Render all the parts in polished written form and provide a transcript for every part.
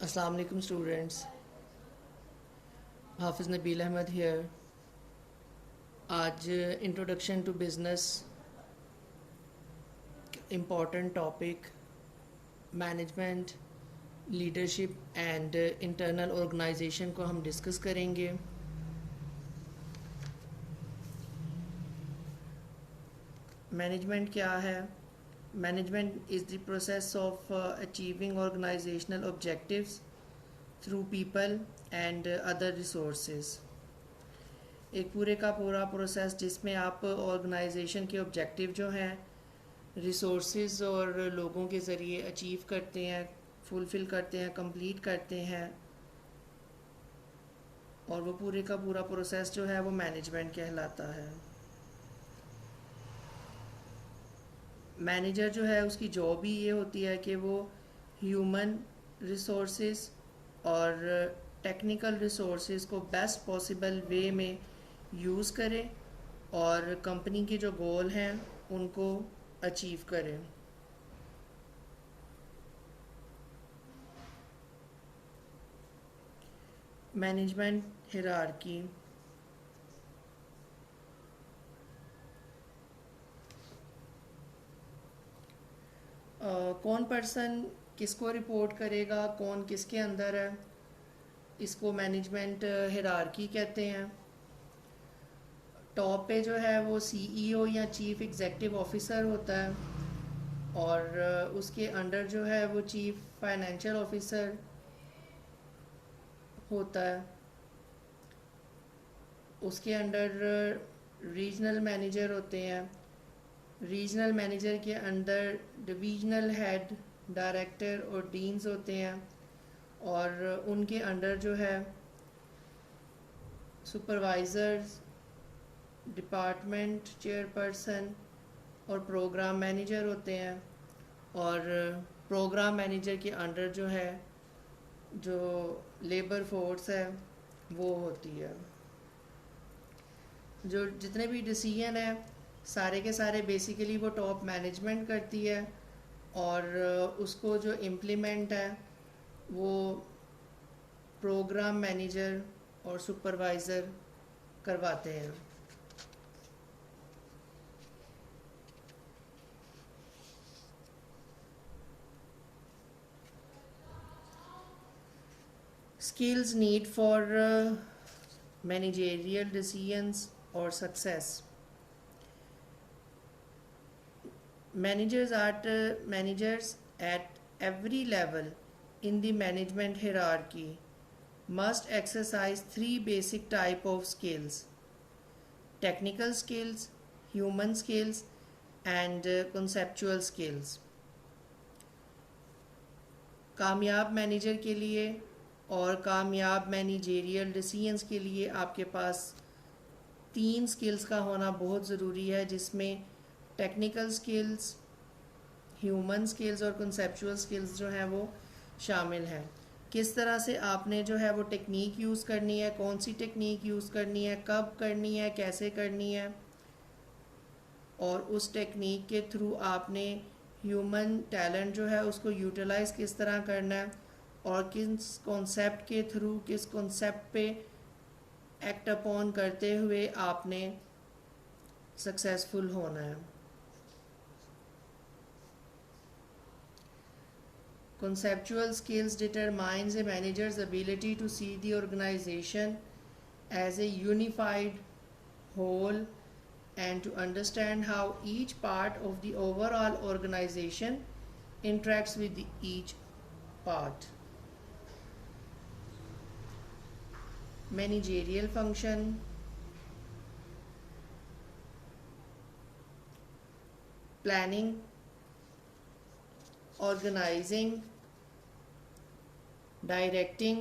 Assalamu alaikum students. Hafiz Nabeel Ahmad here. आज introduction to business important topic management leadership and internal organisation को हम discuss करेंगे. Management क्या है? Management is the process of achieving organisational objectives through people and other resources. एक पूरे का पूरा प्रोसेस जिसमें आप ऑर्गेनाइजेशन के ऑब्जेक्टिव जो हैं रिसोर्सेज और लोगों के ज़रिए अचीव करते हैं, फुलफ़िल करते हैं, कंप्लीट करते हैं, और वो पूरे का पूरा प्रोसेस जो है वो मैनेजमेंट कहलाता है. मैनेजर जो है उसकी जॉब ही ये होती है कि वो ह्यूमन रिसोर्सेज और टेक्निकल रिसोर्सेज को बेस्ट पॉसिबल वे में यूज़ करें और कंपनी के जो गोल हैं उनको अचीव करें. Management hierarchy. कौन पर्सन किसको रिपोर्ट करेगा, कौन किसके अंदर है, इसको मैनेजमेंट हिरार्की कहते हैं. टॉप पे जो है वो सीईओ या चीफ एग्जीक्यूटिव ऑफिसर होता है और उसके अंडर जो है वो चीफ फाइनेंशियल ऑफिसर होता है. उसके अंडर रीजनल मैनेजर होते हैं. रीजनल मैनेजर के अंदर डिवीजनल हेड, डायरेक्टर और डीन्स होते हैं और उनके अंडर जो है सुपरवाइज़र्स, डिपार्टमेंट चेयरपर्सन और प्रोग्राम मैनेजर होते हैं. और प्रोग्राम मैनेजर के अंडर जो है जो लेबर फोर्स है वो होती है. जो जितने भी डिसीजन है सारे के सारे बेसिकली वो टॉप मैनेजमेंट करती है और उसको जो इम्प्लीमेंट है वो प्रोग्राम मैनेजर और सुपरवाइज़र करवाते हैं. Skills need for managerial decisions or success. Managers at every level in the management hierarchy must exercise three basic type of skills: technical skills, human skills and conceptual skills. कामयाब manager के लिए और कामयाब managerial decisions के लिए आपके पास 3 skills का होना बहुत ज़रूरी है, जिसमें टेक्निकल स्किल्स, ह्यूमन स्किल्स और कंसेप्चुअल स्किल्स जो हैं वो शामिल हैं. किस तरह से आपने जो है वो टेक्निक यूज़ करनी है, कौन सी टेक्निक यूज़ करनी है, कब करनी है, कैसे करनी है, और उस टेक्निक के थ्रू आपने ह्यूमन टैलेंट जो है उसको यूटिलाइज़ किस तरह करना है और किस कॉन्सेप्ट के थ्रू, किस कॉन्सेप्ट पे एक्ट अपॉन करते हुए आपने सक्सेसफुल होना है. Conceptual skills determines a manager's ability to see the organization as a unified whole and to understand how each part of the overall organization interacts with each part. Managerial function. Planning, organizing, directing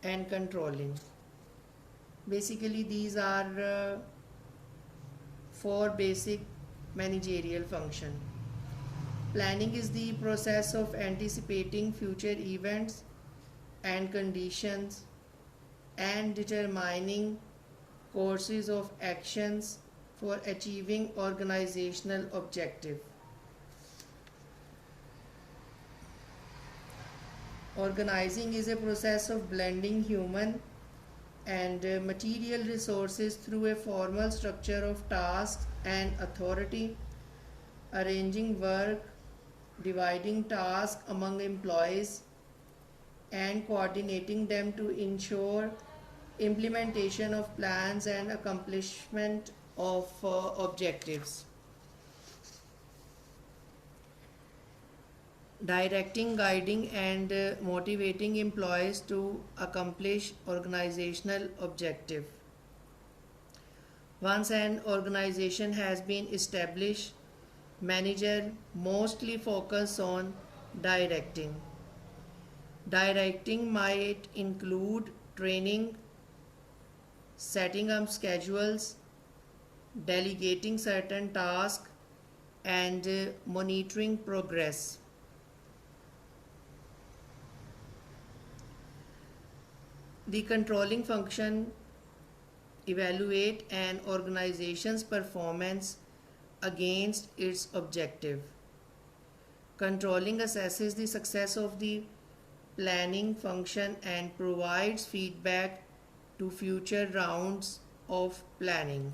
and controlling. Basically these are 4 basic managerial function. Planning is the process of anticipating future events and conditions and determining courses of actions for achieving organizational objective. Organizing is a process of blending human and material resources through a formal structure of tasks and authority, arranging work, dividing tasks among employees, and coordinating them to ensure implementation of plans and accomplishment of objectives. Directing, guiding, and motivating employees to accomplish organizational objective. Once an organization has been established, manager mostly focus on directing. Directing might include training, setting up schedules, delegating certain tasks, and monitoring progress. The controlling function evaluate an organization's performance against its objective. Controlling assesses the success of the planning function and provides feedback to future rounds of planning.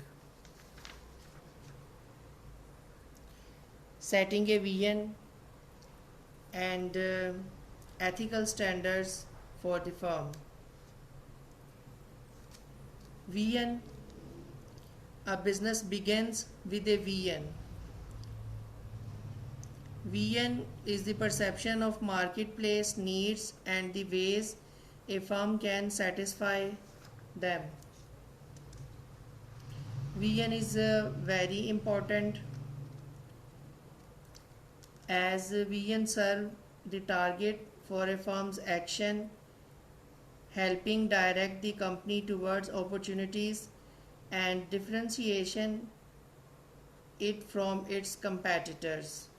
Setting a vision and ethical standards for the firm. Vision. A business begins with a vision. Vision is the perception of marketplace needs and the ways a firm can satisfy them. Vision is very important as vision serves the target for a firm's action, helping direct the company towards opportunities and differentiation it from its competitors.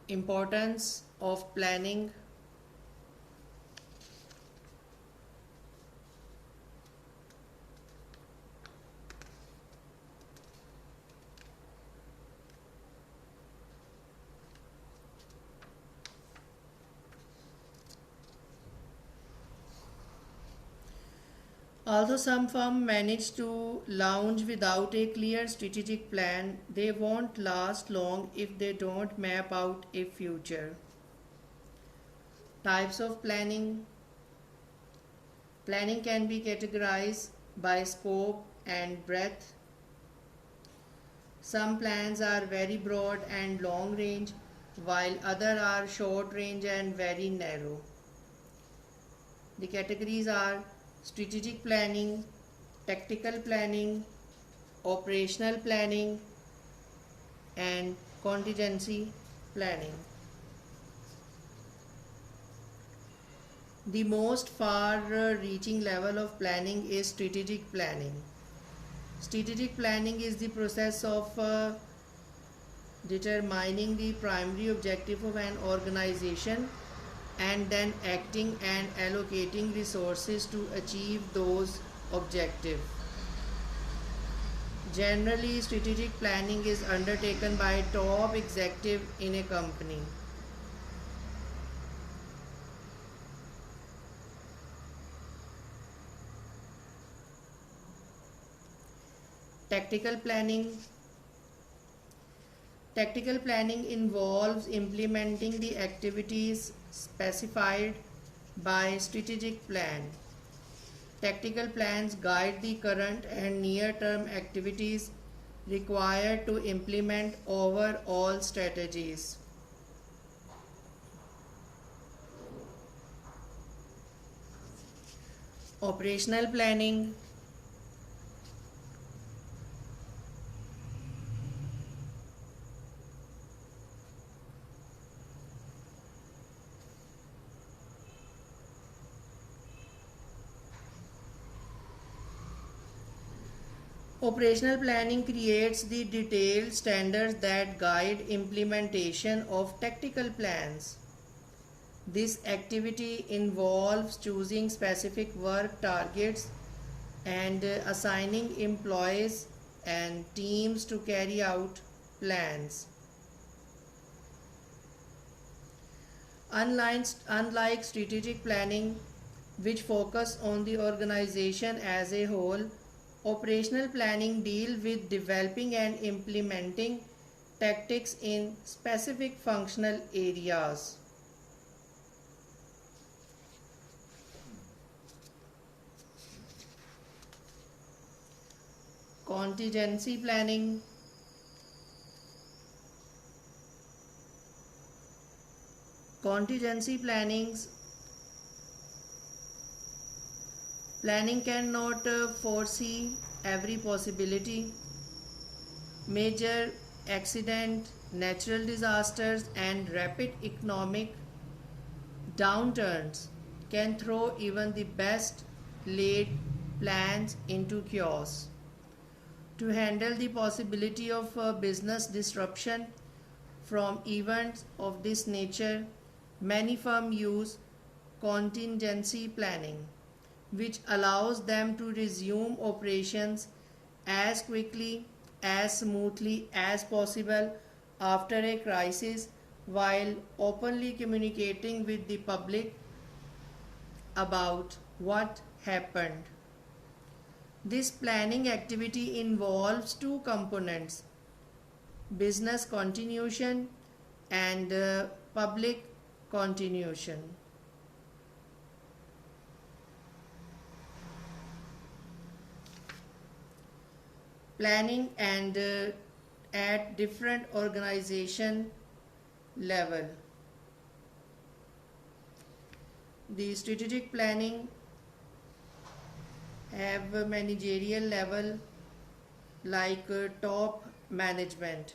Importance of planning. Although some firms manage to launch without a clear strategic plan, they won't last long if they don't map out a future. Types of planning. Planning can be categorized by scope and breadth. Some plans are very broad and long range, while others are short range and very narrow. The categories are strategic planning, tactical planning, operational planning, and contingency planning. The most far-reaching level of planning is strategic planning. Strategic planning is the process of determining the primary objective of an organization and then acting and allocating resources to achieve those objectives. Generally, strategic planning is undertaken by a top executive in a company. Tactical planning. Tactical planning involves implementing the activities specified by strategic plan. Tactical plans guide the current and near-term activities required to implement overall strategies. Operational planning. Operational planning creates the detailed standards that guide implementation of tactical plans. This activity involves choosing specific work targets and assigning employees and teams to carry out plans. Unlike strategic planning, which focus on the organization as a whole, operational planning deals with developing and implementing tactics in specific functional areas. Contingency planning. Contingency planning cannot foresee every possibility. Major accident, natural disasters, and rapid economic downturns can throw even the best laid plans into chaos. To handle the possibility of business disruption from events of this nature, many firms use contingency planning, which allows them to resume operations as quickly, as smoothly as possible after a crisis, while openly communicating with the public about what happened. This planning activity involves two components: business continuation and public continuation. Planning and at different organization level. The strategic planning have a managerial level like top management.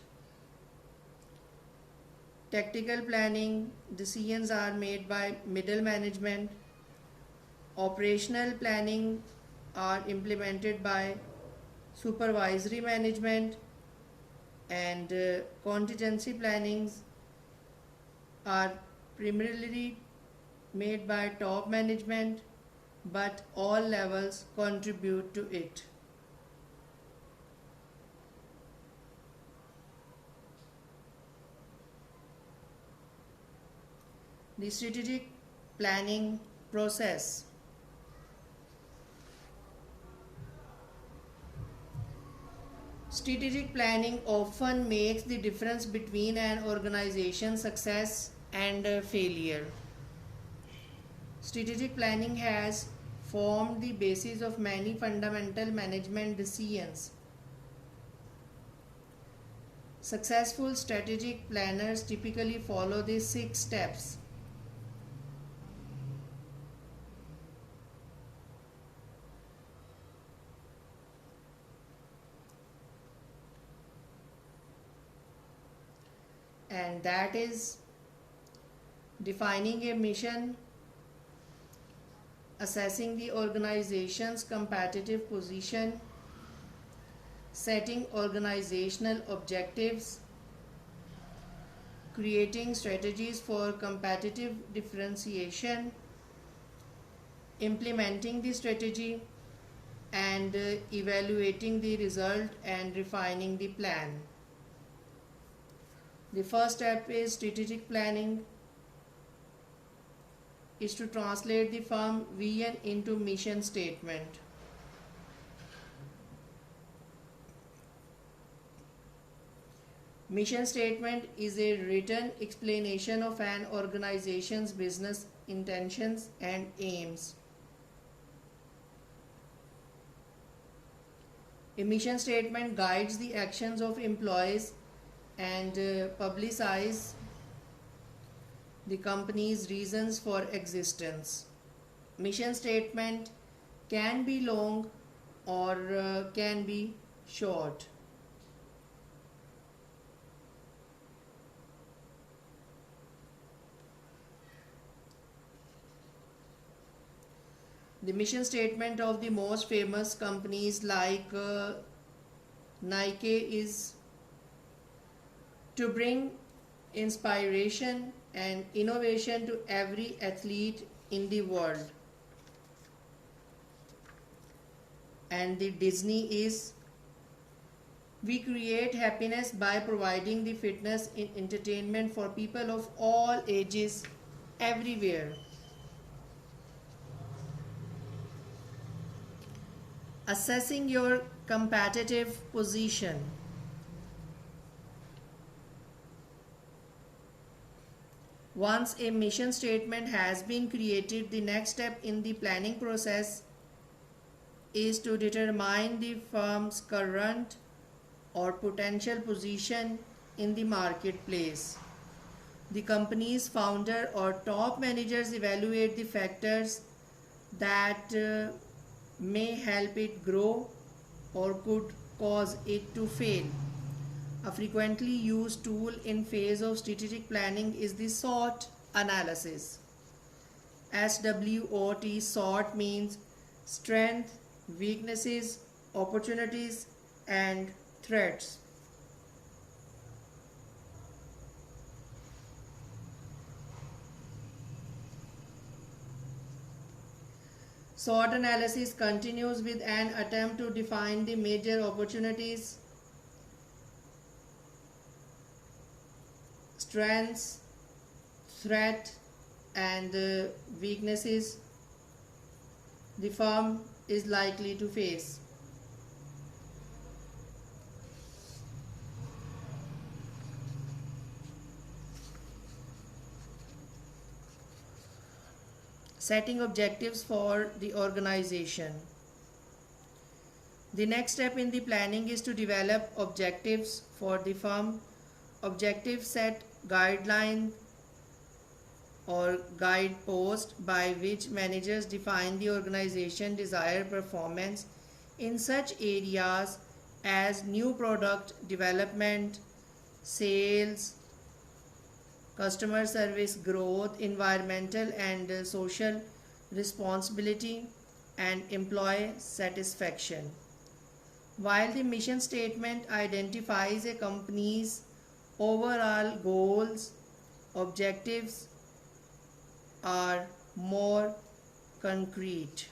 Tactical planning decisions are made by middle management. Operational planning are implemented by supervisory management, and contingency plannings are primarily made by top management, but all levels contribute to it. The strategic planning process. Strategic planning often makes the difference between an organization's success and failure. Strategic planning has formed the basis of many fundamental management decisions. Successful strategic planners typically follow these 6 steps. And that is defining a mission, assessing the organization's competitive position, setting organizational objectives, creating strategies for competitive differentiation, implementing the strategy, and evaluating the result and refining the plan. The first step is strategic planning is to translate the firm vision into mission statement. Mission statement is a written explanation of an organization's business intentions and aims. A mission statement guides the actions of employees and publicize the company's reasons for existence. Mission statement can be long or can be short. The mission statement of the most famous companies like Nike is to bring inspiration and innovation to every athlete in the world. And the Disney is We create happiness by providing the fitness in entertainment for people of all ages everywhere. Assessing your competitive position. Once a mission statement has been created, the next step in the planning process is to determine the firm's current or potential position in the marketplace. The company's founder or top managers evaluate the factors that may help it grow or could cause it to fail. A frequently used tool in phase of strategic planning is the SWOT analysis. SWOT, SWOT means strength, weaknesses, opportunities, and threats. SWOT analysis continues with an attempt to define the major opportunities, strengths, threat, and weaknesses the firm is likely to face. Setting objectives for the organization. The next step in the planning is to develop objectives for the firm. Objectives set guidelines or guideposts by which managers define the organization's desired performance in such areas as new product development, sales, customer service growth, environmental and social responsibility, and employee satisfaction. While the mission statement identifies a company's overall goals, objectives are more concrete.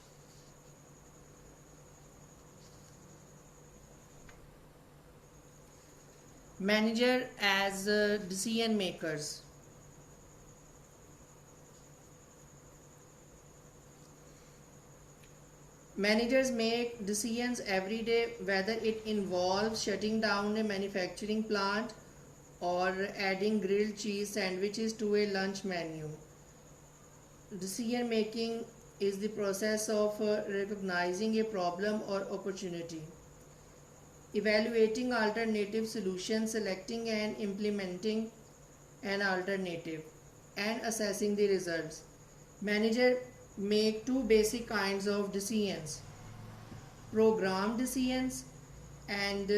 Manager as decision makers. Managers make decisions every day, whether it involves shutting down a manufacturing plant or adding grilled cheese sandwiches to a lunch menu. Decision making is the process of recognizing a problem or opportunity, evaluating alternative solutions, selecting and implementing an alternative, and assessing the results. Manager make two basic kinds of decisions: programmed decisions and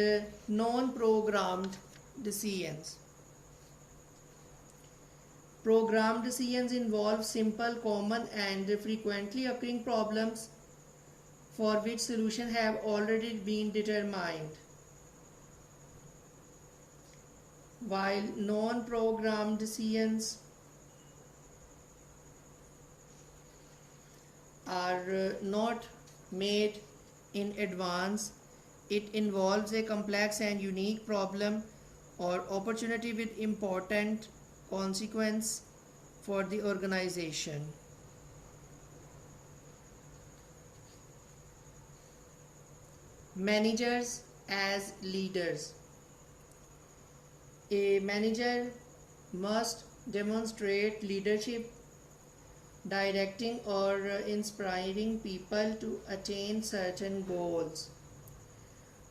non-programmed decisions. Programmed decisions involve simple, common, and frequently occurring problems for which solutions have already been determined, while non-programmed decisions are not made in advance. It involves a complex and unique problem or opportunity with important consequence for the organization. Managers as leaders. A manager must demonstrate leadership, directing or inspiring people to attain certain goals.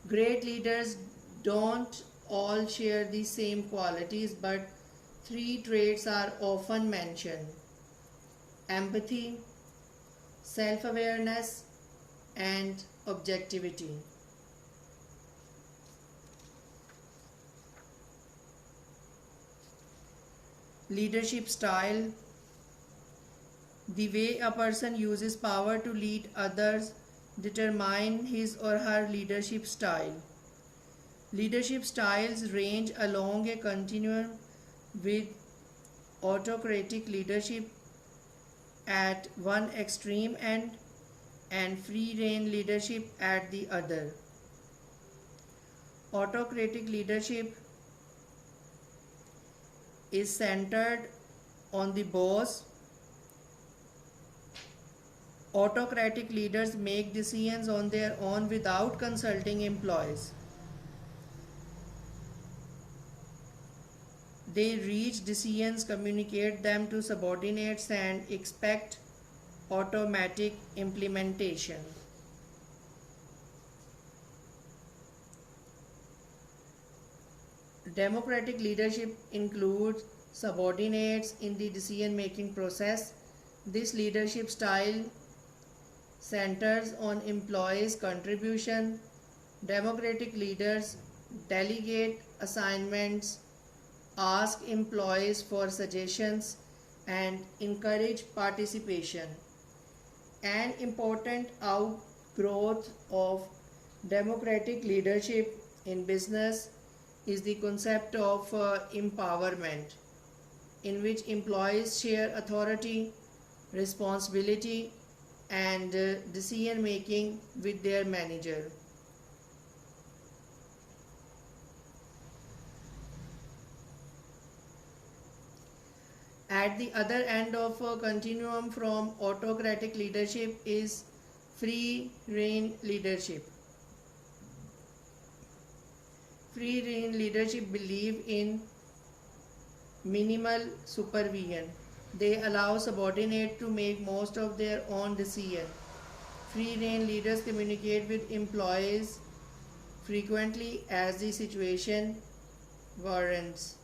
Great leaders don't all share the same qualities, but three traits are often mentioned: empathy, self-awareness, and objectivity. Leadership style. The way a person uses power to lead others determine his or her leadership style. Leadership styles range along a continuum, with autocratic leadership at one extreme end and free rein leadership at the other. Autocratic leadership is centered on the boss. Autocratic leaders make decisions on their own without consulting employees. They reach decisions, communicate them to subordinates, and expect automatic implementation. Democratic leadership includes subordinates in the decision-making process. This leadership style centers on employees' contribution. Democratic leaders delegate assignments, ask employees for suggestions, and encourage participation. An important outgrowth of democratic leadership in business is the concept of empowerment, in which employees share authority, responsibility, and decision making with their manager. At the other end of a continuum from autocratic leadership is free rein leadership. Free rein leadership believe in minimal supervision. They allow subordinates to make most of their own decisions. Free rein leaders communicate with employees frequently as the situation warrants.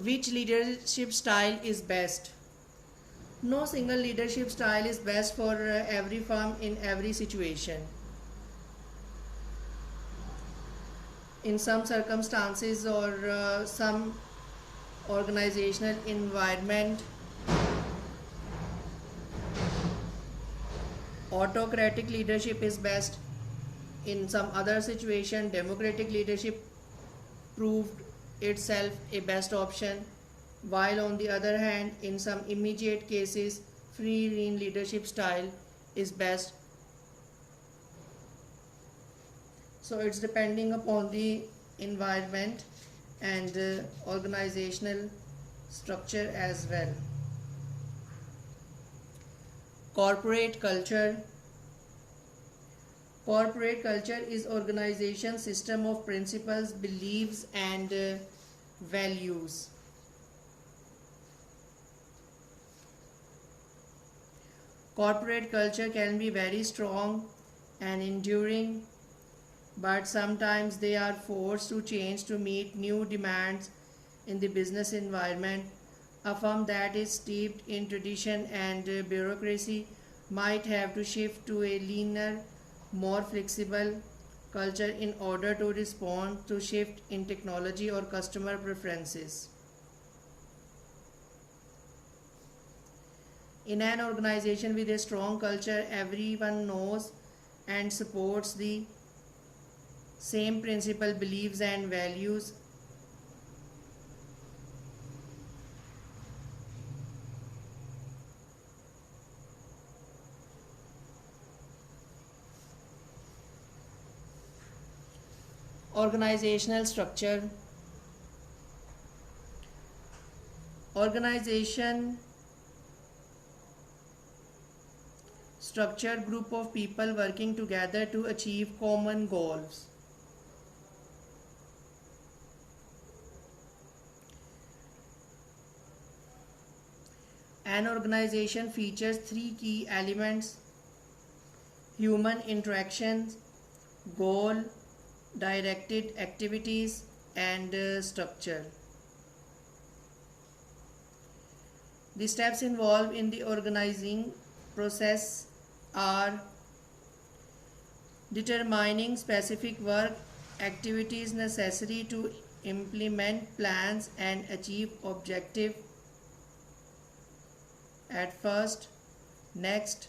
Which leadership style is best? No single leadership style is best for every firm in every situation. In some circumstances or some organizational environment, autocratic leadership is best. In some other situation, democratic leadership proved itself a best option, while on the other hand, in some immediate cases, free rein leadership style is best. So it's depending upon the environment and organizational structure as well. Corporate culture. Corporate culture is organization system of principles, beliefs, and values. Corporate culture can be very strong and enduring, but sometimes they are forced to change to meet new demands in the business environment. A firm that is steeped in tradition and bureaucracy might have to shift to a leaner, more flexible culture in order to respond to shift in technology or customer preferences. In an organization with a strong culture, everyone knows and supports the same principle, beliefs, and values. Organizational structure. Organization structure group of people working together to achieve common goals. An organization features three key elements: human interactions, goal directed activities, and structure. The steps involved in the organizing process are determining specific work activities necessary to implement plans and achieve objective at first. Next,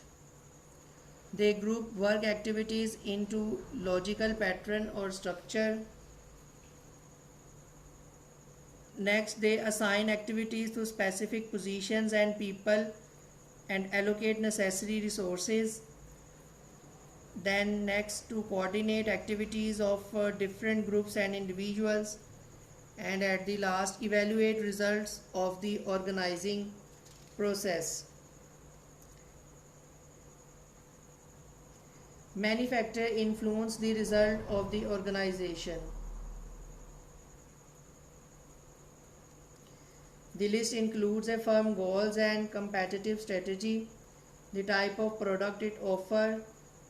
they group work activities into logical pattern or structure. Next, they assign activities to specific positions and people and allocate necessary resources. Then next, to coordinate activities of different groups and individuals. And at the last, evaluate results of the organizing process. Many factors influence the result of the organization. The list includes a firm goals and competitive strategy, the type of product it offers,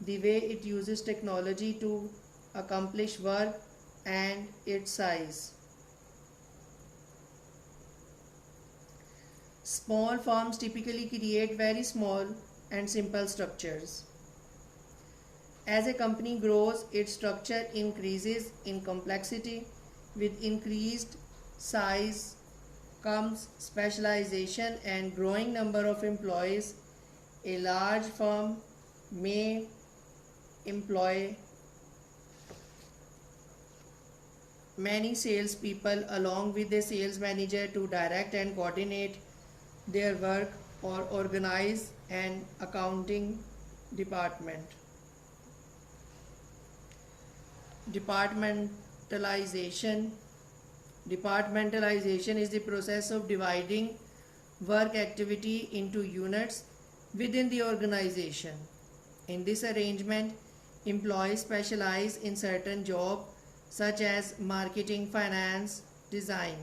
the way it uses technology to accomplish work, and its size. Small firms typically create very small and simple structures. As a company grows, its structure increases in complexity. With increased size comes specialization and growing number of employees. A large firm may employ many salespeople along with a sales manager to direct and coordinate their work or organize an accounting department. Departmentalization. Departmentalization is the process of dividing work activity into units within the organization. In this arrangement, employees specialize in certain jobs such as marketing, finance, design.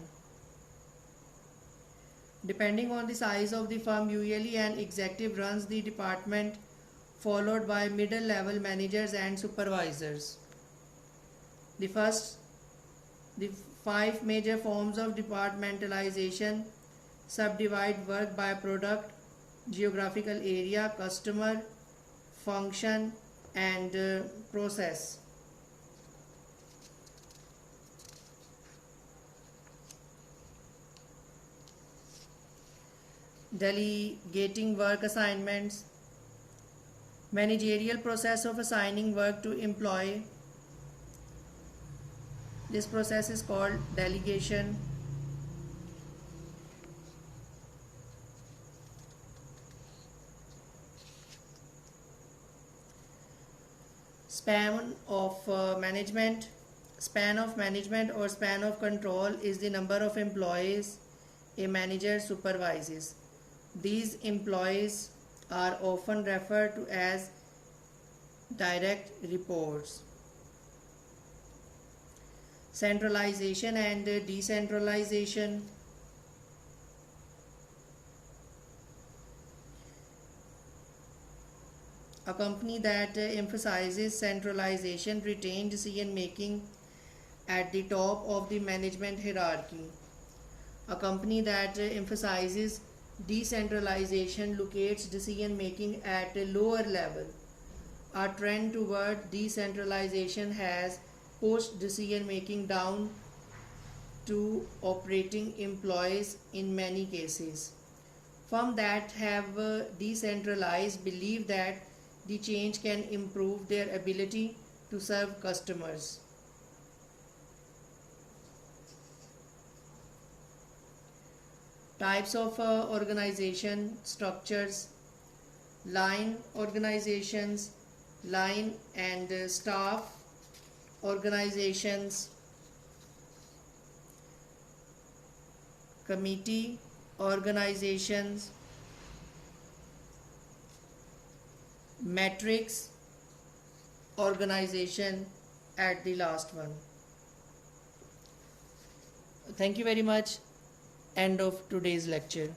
Depending on the size of the firm, usually an executive runs the department, followed by middle level managers and supervisors. The 5 major forms of departmentalization subdivide work by product, geographical area, customer, function, and process. Delegating work assignments. Managerial process of assigning work to employee. This process is called delegation. Span of management. Span of management or span of control is the number of employees a manager supervises. These employees are often referred to as direct reports. Centralization and decentralization. A company that emphasizes centralization retains decision making at the top of the management hierarchy. A company that emphasizes decentralization locates decision making at a lower level. A trend toward decentralization has pushed decision making down to operating employees in many cases. Firms that have decentralized believe that the change can improve their ability to serve customers. Types of organization structures: line organizations, line and staff organizations, committee organizations, matrix organization at the last one. Thank you very much. End of today's lecture.